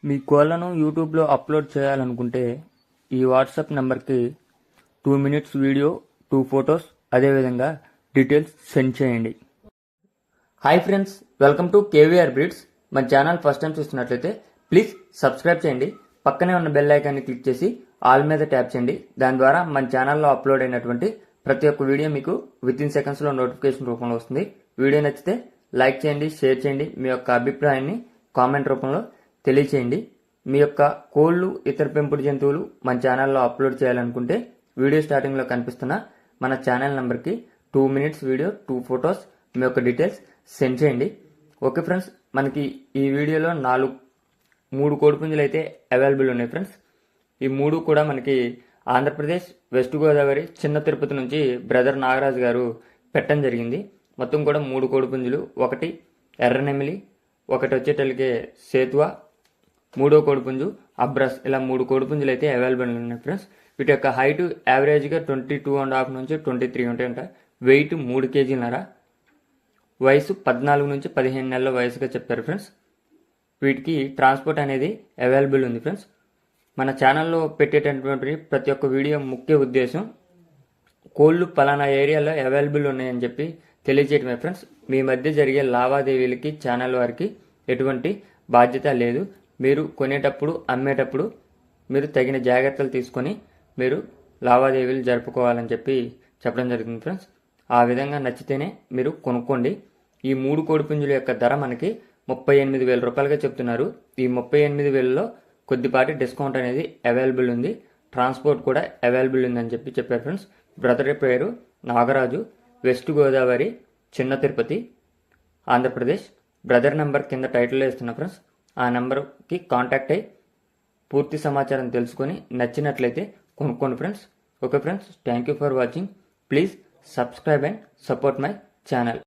మీ కోళ్లను యూట్యూబ్లో అప్లోడ్ చేయాలనుకుంటే ఈ వాట్సాప్ నెంబర్కి 2 minutes వీడియో, 2 photos, అదేవిధంగా డీటెయిల్స్ సెండ్ చేయండి. Hi friends, welcome to KVR breeds. మన ఛానల్ ఫస్ట్ టైం చూస్తున్నట్లయితే ప్లీజ్ సబ్స్క్రైబ్ చేయండి. పక్కనే ఉన్న బెల్ ఐకాన్ని క్లిక్ చేసి ఆల్ మీద ట్యాప్ చేయండి. దాని ద్వారా మన ఛానల్లో అప్లోడ్ అయినటువంటి ప్రతి ఒక్క వీడియో మీకు వితిన్ సెకండ్స్లో నోటిఫికేషన్ రూపంలో వస్తుంది. వీడియో నచ్చితే లైక్ చేయండి, షేర్ చేయండి. మీ యొక్క అభిప్రాయాన్ని కామెంట్ రూపంలో తెలియచేయండి. మీ యొక్క కోళ్ళు, ఇతర పెంపుడు జంతువులు మన ఛానల్లో అప్లోడ్ చేయాలనుకుంటే వీడియో స్టార్టింగ్లో కనిపిస్తున్న మన ఛానల్ నెంబర్కి 2 minutes వీడియో, 2 photos, మీ యొక్క డీటెయిల్స్ సెండ్ చేయండి. ఓకే ఫ్రెండ్స్, మనకి ఈ వీడియోలో 3 కోడిపుంజులు అయితే అవైలబుల్ ఉన్నాయి ఫ్రెండ్స్. ఈ 3 కూడా మనకి ఆంధ్రప్రదేశ్, వెస్ట్ గోదావరి, చిన్న తిరుపతి నుంచి బ్రదర్ నాగరాజు గారు పెట్టడం జరిగింది. మొత్తం కూడా 3 కోడిపుంజులు, ఒకటి ఎర్రనెమిలి, ఒకటి వచ్చేటల్లికే సేతువా, 3వ కోడిపుంజు అబ్రస్, ఇలా 3 కోడిపుంజులు అయితే అవైలబుల్ ఉన్నాయి ఫ్రెండ్స్. వీటి యొక్క హైట్ యావరేజ్గా 22.5 నుంచి 23 ఉంటాయంట. వెయిట్ 3 kg, వయసు 14 నుంచి 15 నెలల వయసుగా చెప్పారు ఫ్రెండ్స్. వీటికి ట్రాన్స్పోర్ట్ అనేది అవైలబుల్ ఉంది ఫ్రెండ్స్. మన ఛానల్లో పెట్టేటటువంటి ప్రతి ఒక్క వీడియో ముఖ్య ఉద్దేశం కోళ్ళు పలానా ఏరియాలో అవైలబుల్ ఉన్నాయని చెప్పి తెలియజేయటమే ఫ్రెండ్స్. మీ మధ్య జరిగే లావాదేవీలకి ఛానల్ వారికి ఎటువంటి బాధ్యత లేదు. మీరు కొనేటప్పుడు, అమ్మేటప్పుడు మీరు తగిన జాగ్రత్తలు తీసుకొని మీరు లావాదేవీలు జరుపుకోవాలని చెప్పి చెప్పడం జరుగుతుంది ఫ్రెండ్స్. ఆ విధంగా నచ్చితేనే మీరు కొనుక్కోండి. ఈ 3 కోడిపుంజుల యొక్క ధర మనకి 38,000 రూపాయలుగా చెప్తున్నారు. ఈ 38,000లో కొద్దిపాటి డిస్కౌంట్ అనేది అవైలబుల్ ఉంది. ట్రాన్స్పోర్ట్ కూడా అవైలబుల్ ఉందని చెప్పారు ఫ్రెండ్స్. బ్రదర్ పేరు నాగరాజు, వెస్ట్ గోదావరి, చిన్న తిరుపతి, ఆంధ్రప్రదేశ్. బ్రదర్ నెంబర్ కింద టైటిల్లో ఇస్తున్నా ఫ్రెండ్స్. ఆ నెంబర్కి కాంటాక్ట్ అయ్యి పూర్తి సమాచారం తెలుసుకొని నచ్చినట్లయితే కొనుక్కోండి friends. Okay friends, thank you for watching. Please subscribe and support my channel.